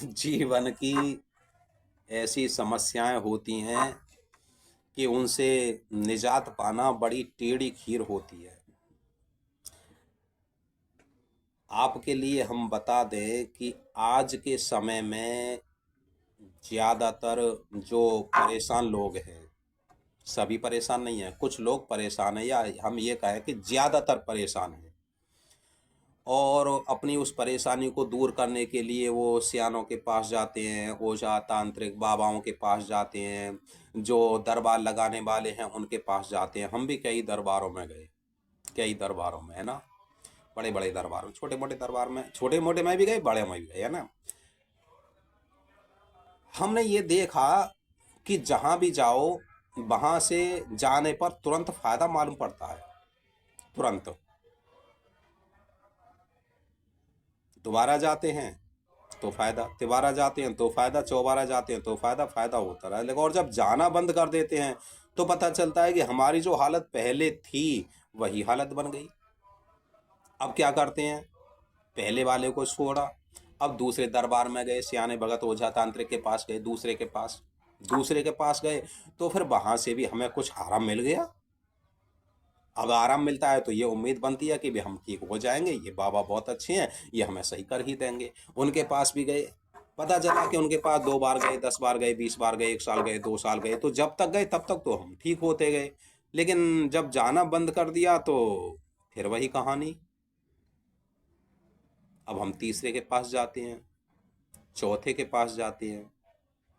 जीवन की ऐसी समस्याएं होती हैं कि उनसे निजात पाना बड़ी टेढ़ी खीर होती है। आपके लिए हम बता दें कि आज के समय में ज़्यादातर जो परेशान लोग हैं, सभी परेशान नहीं हैं, कुछ लोग परेशान हैं, या हम ये कहें कि ज़्यादातर परेशान हैं। और अपनी उस परेशानी को दूर करने के लिए वो सियानों के पास जाते हैं, ओझा तांत्रिक बाबाओं के पास जाते हैं, जो दरबार लगाने वाले हैं उनके पास जाते हैं। हम भी कई दरबारों में गए, कई दरबारों में, है ना। बड़े बड़े दरबारों, छोटे मोटे दरबार में, छोटे मोटे में भी गए, बड़े में भी गए, है ना। हमने ये देखा कि जहाँ भी जाओ वहाँ से जाने पर तुरंत फायदा मालूम पड़ता है। तुरंत दोबारा जाते हैं तो फायदा, तिबारा जाते हैं तो फायदा, चौबारा जाते हैं तो फायदा, फायदा होता रहा। लेकिन और जब जाना बंद कर देते हैं तो पता चलता है कि हमारी जो हालत पहले थी वही हालत बन गई। अब क्या करते हैं, पहले वाले को छोड़ा, अब दूसरे दरबार में गए, सियाने भगत ओझा तांत्रिक के पास गए, दूसरे के पास गए, तो फिर वहां से भी हमें कुछ आराम मिल गया। अब आराम मिलता है तो ये उम्मीद बनती है कि भी हम ठीक हो जाएंगे, ये बाबा बहुत अच्छे हैं, ये हमें सही कर ही देंगे। उनके पास भी गए, पता चला कि उनके पास 2 बार गए, 10 बार गए, 20 बार गए, 1 साल गए, 2 साल गए, तो जब तक गए तब तक तो हम ठीक होते गए। लेकिन जब जाना बंद कर दिया तो फिर वही कहानी। अब हम तीसरे के पास जाते हैं, चौथे के पास जाते हैं,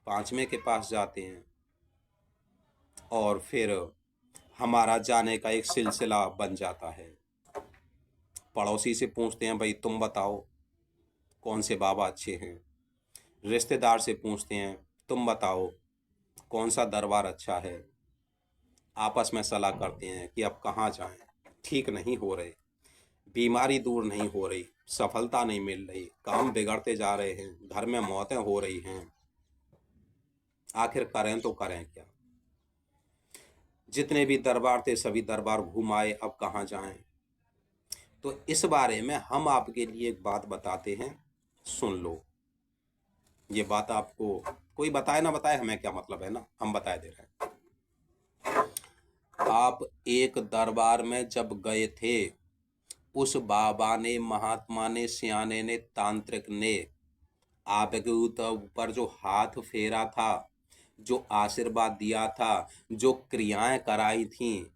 पांचवें के पास जाते हैं, और फिर हमारा जाने का एक सिलसिला बन जाता है। पड़ोसी से पूछते हैं, भाई तुम बताओ कौन से बाबा अच्छे हैं। रिश्तेदार से पूछते हैं, तुम बताओ कौन सा दरबार अच्छा है। आपस में सलाह करते हैं कि अब कहाँ जाएं, ठीक नहीं हो रहे, बीमारी दूर नहीं हो रही, सफलता नहीं मिल रही, काम बिगड़ते जा रहे हैं, घर में मौतें हो रही हैं, आखिर करें तो करें क्या। जितने भी दरबार थे सभी दरबार घूम आए, अब कहाँ जाएं। तो इस बारे में हम आपके लिए एक बात बताते हैं, सुन लो। ये बात आपको कोई बताए ना बताए, हमें क्या मतलब, है ना, हम बताए दे रहे हैं। आप एक दरबार में जब गए थे, उस बाबा ने, महात्मा ने, सियाने ने, तांत्रिक ने आपके ऊपर जो हाथ फेरा था, जो आशीर्वाद दिया था, जो क्रियाएं कराई थी,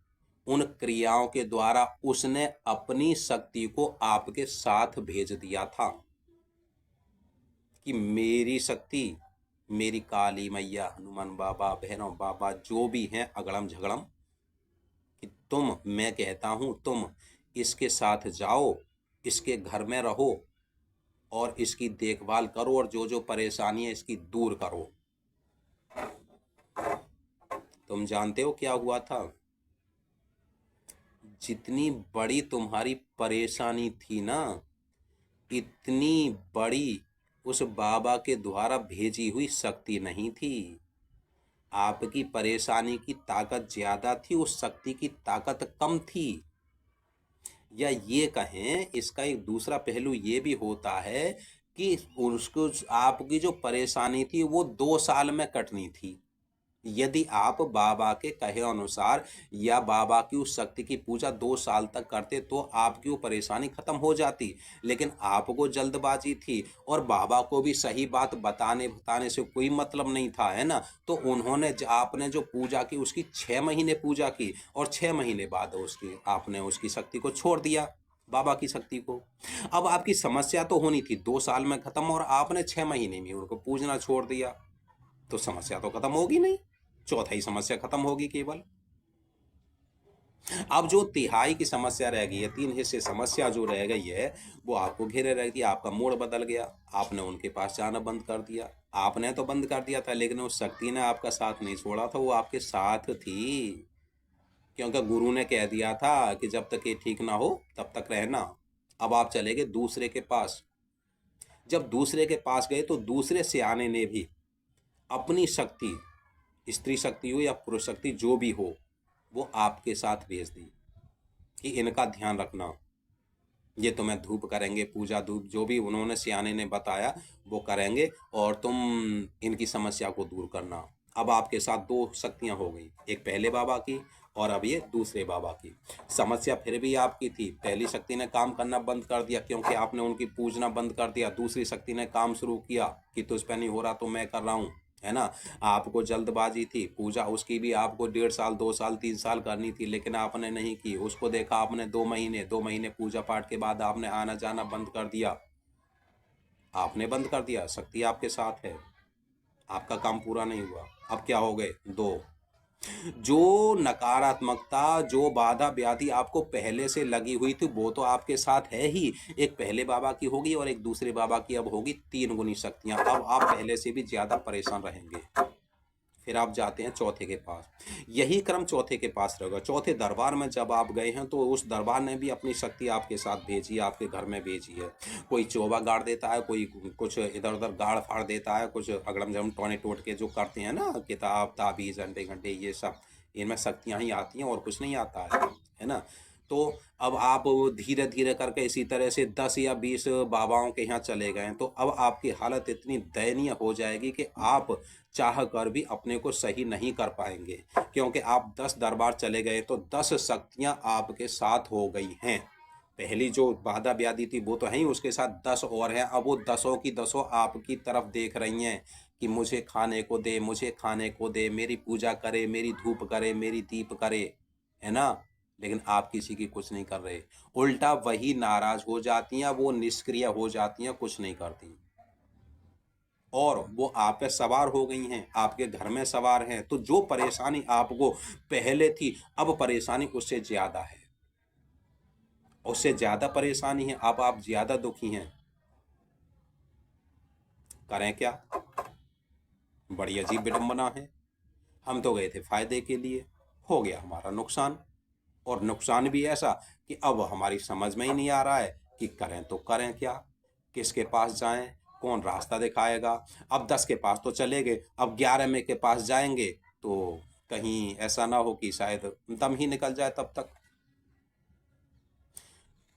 उन क्रियाओं के द्वारा उसने अपनी शक्ति को आपके साथ भेज दिया था कि मेरी शक्ति, मेरी काली मैया, हनुमान बाबा, भैरव बाबा, जो भी हैं अगड़म झगड़म, कि तुम, मैं कहता हूं तुम इसके साथ जाओ, इसके घर में रहो और इसकी देखभाल करो, और जो जो परेशानी है इसकी दूर करो। तुम जानते हो क्या हुआ था, जितनी बड़ी तुम्हारी परेशानी थी ना, इतनी बड़ी उस बाबा के द्वारा भेजी हुई शक्ति नहीं थी। आपकी परेशानी की ताकत ज्यादा थी, उस शक्ति की ताकत कम थी। या ये कहें, इसका एक दूसरा पहलू ये भी होता है कि उसको, आपकी जो परेशानी थी वो 2 साल में कटनी थी। यदि आप बाबा के कहे अनुसार या बाबा की उस शक्ति की पूजा 2 साल तक करते तो आपकी वो परेशानी खत्म हो जाती। लेकिन आपको जल्दबाजी थी और बाबा को भी सही बात बताने बताने से कोई मतलब नहीं था, है ना। तो उन्होंने आपने जो पूजा की उसकी 6 महीने पूजा की, और 6 महीने बाद उसकी आपने उसकी शक्ति को छोड़ दिया, बाबा की शक्ति को। अब आपकी समस्या तो होनी थी 2 साल में खत्म, और आपने 6 महीने में उनको पूजना छोड़ दिया, तो समस्या तो खत्म होगी नहीं, चौथाई समस्या खत्म होगी केवल। अब जो तिहाई की समस्या रह गई है, 3 हिस्से समस्या जो रह गई है, वो आपको घेरे रह गई। आपका मूड बदल गया, आपने उनके पास जाना बंद कर दिया। आपने तो बंद कर दिया था, लेकिन उस शक्ति ने आपका साथ नहीं छोड़ा था, वो आपके साथ थी। क्योंकि गुरु ने कह दिया था कि जब तक ये ठीक ना हो तब तक रहना। अब आप चले गए दूसरे के पास। जब दूसरे के पास गए तो दूसरे सियाने ने भी अपनी शक्ति, स्त्री शक्ति हो या पुरुष शक्ति जो भी हो, वो आपके साथ भेज दी कि इनका ध्यान रखना, ये तुम्हें धूप करेंगे, पूजा धूप जो भी उन्होंने सियाने ने बताया वो करेंगे, और तुम इनकी समस्या को दूर करना। अब आपके साथ दो शक्तियां हो गई, एक पहले बाबा की और अब ये दूसरे बाबा की। समस्या फिर भी आपकी थी, पहली शक्ति ने काम करना बंद कर दिया क्योंकि आपने उनकी पूजना बंद कर दिया, दूसरी शक्ति ने काम शुरू किया कि तुझ पे नहीं हो रहा तो मैं कर रहा हूँ, है ना। आपको जल्दबाजी थी, पूजा उसकी भी आपको 1.5 साल 2 साल 3 साल करनी थी, लेकिन आपने नहीं की। उसको देखा आपने 2 महीने पूजा पाठ के बाद आपने आना जाना बंद कर दिया। आपने बंद कर दिया, शक्ति आपके साथ है, आपका काम पूरा नहीं हुआ। अब क्या हो गए दो। जो नकारात्मकता, जो बाधा व्याधि आपको पहले से लगी हुई थी वो तो आपके साथ है ही। एक पहले बाबा की होगी और एक दूसरे बाबा की अब होगी 3 गुनी शक्तियां। अब आप पहले से भी ज्यादा परेशान रहेंगे। फिर आप जाते हैं चौथे के पास, यही क्रम चौथे के पास रहेगा। चौथे दरबार में जब आप गए हैं तो उस दरबार ने भी अपनी शक्ति आपके साथ भेजी है, आपके घर में भेजी है। कोई चोबा गाड़ देता है, कोई कुछ इधर उधर गाड़ फाड़ देता है, कुछ अगड़म जगड़म टोने टोट के जो करते हैं ना, किताब ताबीज अंडे घंटे ये सब, इनमें शक्तियाँ ही आती हैं और कुछ नहीं आता है ना। तो अब आप धीरे धीरे करके इसी तरह से 10 या 20 बाबाओं के यहाँ चले गए, तो अब आपकी हालत इतनी दयनीय हो जाएगी कि आप चाह कर भी अपने को सही नहीं कर पाएंगे, क्योंकि आप 10 दरबार चले गए तो 10 शक्तियां आपके साथ हो गई हैं। पहली जो बाधा व्याधि थी वो तो है ही, उसके साथ 10 और हैं। अब वो 10ओं की 10ओं आपकी तरफ देख रही हैं कि मुझे खाने को दे, मुझे खाने को दे, मेरी पूजा करे, मेरी धूप करे, मेरी दीप करे, है ना। लेकिन आप किसी की कुछ नहीं कर रहे, उल्टा वही नाराज हो जाती हैं, वो निष्क्रिय हो जाती हैं, कुछ नहीं करती, और वो आप पे सवार हो गई हैं, आपके घर में सवार हैं। तो जो परेशानी आपको पहले थी, अब परेशानी उससे ज्यादा है, उससे ज्यादा परेशानी है, अब आप ज्यादा दुखी हैं। करें क्या। बड़ी अजीब विडंबना है। हम तो गए थे फायदे के लिए, हो गया हमारा नुकसान। और नुकसान भी ऐसा कि अब हमारी समझ में ही नहीं आ रहा है कि करें तो करें क्या, किसके पास जाएं, कौन रास्ता दिखाएगा। अब 10 के पास तो चले गए, अब 11 में के पास जाएंगे तो कहीं ऐसा ना हो कि शायद दम ही निकल जाए तब तक।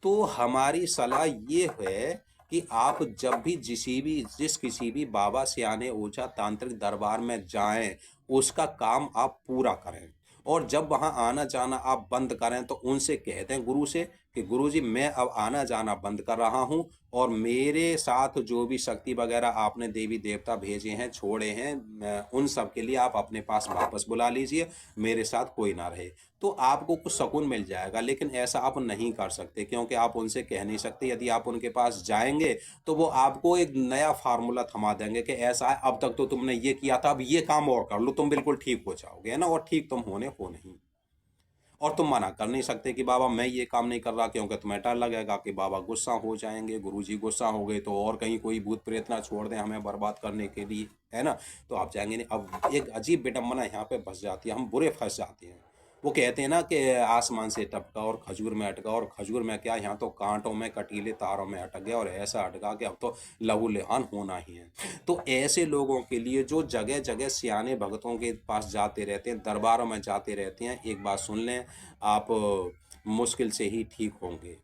तो हमारी सलाह ये है कि आप जब भी जिस किसी भी बाबा सियाने ओझा तांत्रिक दरबार में जाएं, उसका काम आप पूरा करें। और जब वहां आना जाना आप बंद करें तो उनसे कह दें, गुरु से, कि गुरु जी मैं अब आना जाना बंद कर रहा हूं, और मेरे साथ जो भी शक्ति वगैरह आपने देवी देवता भेजे हैं, छोड़े हैं, उन सब के लिए आप अपने पास वापस बुला लीजिए, मेरे साथ कोई ना रहे। तो आपको कुछ सुकून मिल जाएगा। लेकिन ऐसा आप नहीं कर सकते, क्योंकि आप उनसे कह नहीं सकते। यदि आप उनके पास जाएंगे तो वो आपको एक नया फार्मूला थमा देंगे कि ऐसा है, अब तक तो तुमने ये किया था, अब ये काम और कर लो, तुम बिल्कुल ठीक हो जाओगे, है ना। और ठीक तुम होने हो नहीं, और तुम मना कर नहीं सकते कि बाबा मैं ये काम नहीं कर रहा, क्योंकि तुम्हें डर लगेगा कि बाबा गुस्सा हो जाएंगे, गुरुजी गुस्सा हो गए तो और कहीं कोई भूत प्रेत ना छोड़ दें हमें बर्बाद करने के लिए, है ना। तो आप जाएंगे नहीं। अब एक अजीब विडंबना यहाँ पे फंस जाती है, हम बुरे फंस जाते हैं। वो कहते हैं ना कि आसमान से टपका और खजूर में अटका, और खजूर में क्या, यहाँ तो कांटों में कटीले तारों में अटक गया, और ऐसा अटका कि अब तो लहूलुहान होना ही है। तो ऐसे लोगों के लिए जो जगह जगह सियाने भगतों के पास जाते रहते हैं, दरबारों में जाते रहते हैं, एक बात सुन लें, आप मुश्किल से ही ठीक होंगे,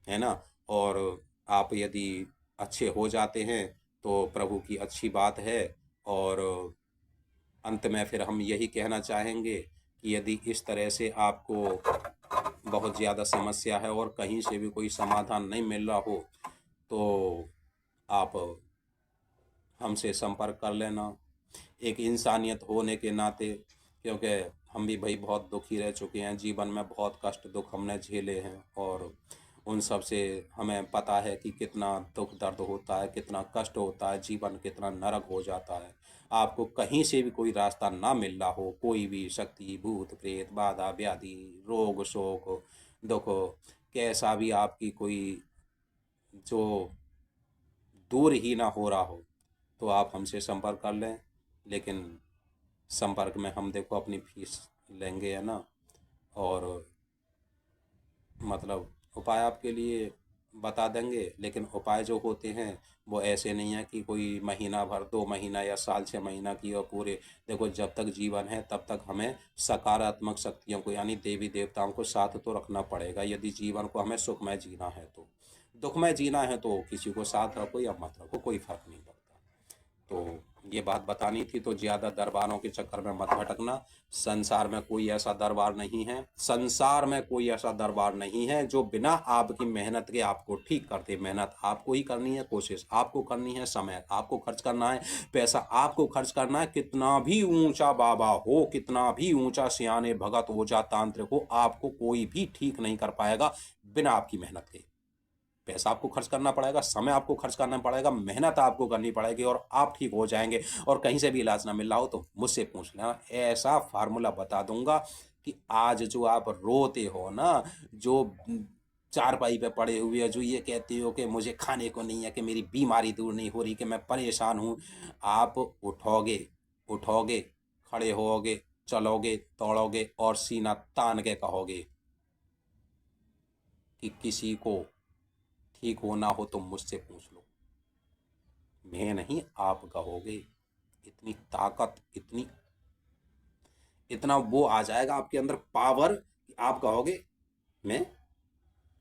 है ना। और आप यदि अच्छे हो जाते हैं तो प्रभु की अच्छी बात है। और अंत में फिर हम यही कहना चाहेंगे कि यदि इस तरह से आपको बहुत ज़्यादा समस्या है और कहीं से भी कोई समाधान नहीं मिल रहा हो, तो आप हमसे संपर्क कर लेना, एक इंसानियत होने के नाते। क्योंकि हम भी भाई बहुत दुखी रह चुके हैं, जीवन में बहुत कष्ट दुख हमने झेले हैं, और उन सब से हमें पता है कि कितना दुख दर्द होता है, कितना कष्ट होता है, जीवन कितना नरक हो जाता है। आपको कहीं से भी कोई रास्ता ना मिल रहा हो, कोई भी शक्ति भूत प्रेत बाधा व्याधि रोग शोक दुख, कैसा भी आपकी कोई जो दूर ही ना हो रहा हो, तो आप हमसे संपर्क कर लें। लेकिन संपर्क में हम देखो अपनी फीस लेंगे, है ना। और मतलब उपाय आपके लिए बता देंगे, लेकिन उपाय जो होते हैं वो ऐसे नहीं है कि कोई महीना भर, 2 महीना या साल 6 महीना की और पूरे। देखो, जब तक जीवन है तब तक हमें सकारात्मक शक्तियों को यानी देवी देवताओं को साथ तो रखना पड़ेगा, यदि जीवन को हमें सुखमय जीना है तो। दुखमय जीना है तो किसी को साथ रखो या मत रखो, कोई फर्क नहीं पड़ता। तो ये बात बतानी थी। तो ज़्यादा दरबारों के चक्कर में मत भटकना। संसार में कोई ऐसा दरबार नहीं है, संसार में कोई ऐसा दरबार नहीं है जो बिना आपकी मेहनत के आपको ठीक करते। मेहनत आपको ही करनी है, कोशिश आपको करनी है, समय आपको खर्च करना है, पैसा आपको खर्च करना है। कितना भी ऊंचा बाबा हो, कितना भी ऊंचा सियाने भगत ओझा तांत्रिक हो, आपको कोई भी ठीक नहीं कर पाएगा बिना आपकी मेहनत के। पैसा आपको खर्च करना पड़ेगा, समय आपको खर्च करना पड़ेगा, मेहनत आपको करनी पड़ेगी और आप ठीक हो जाएंगे। और कहीं से भी इलाज ना मिल रहा हो तो मुझसे पूछ लेना, ऐसा फार्मूला बता दूंगा कि आज जो आप रोते हो ना, जो चारपाई पे पड़े हुए जो ये कहते हो कि मुझे खाने को नहीं है, कि मेरी बीमारी दूर नहीं हो रही, कि मैं परेशान हूँ, आप उठोगे, उठोगे, खड़े होगे, चलोगे, दौड़ोगे और सीना तान के कहोगे कि किसी को ठीक होना हो तो मुझसे पूछ लो, मैं नहीं आप कहोगे। इतनी ताकत, इतनी, इतना वो आ जाएगा आपके अंदर पावर कि आप कहोगे मैं,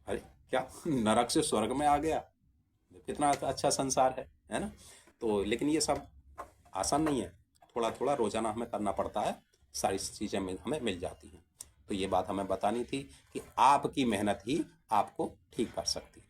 अरे क्या नरक से स्वर्ग में आ गया, कितना अच्छा संसार है ना। तो लेकिन ये सब आसान नहीं है, थोड़ा थोड़ा रोजाना हमें करना पड़ता है, सारी चीज़ें हमें मिल जाती हैं। तो ये बात हमें बतानी थी कि आपकी मेहनत ही आपको ठीक कर सकती है।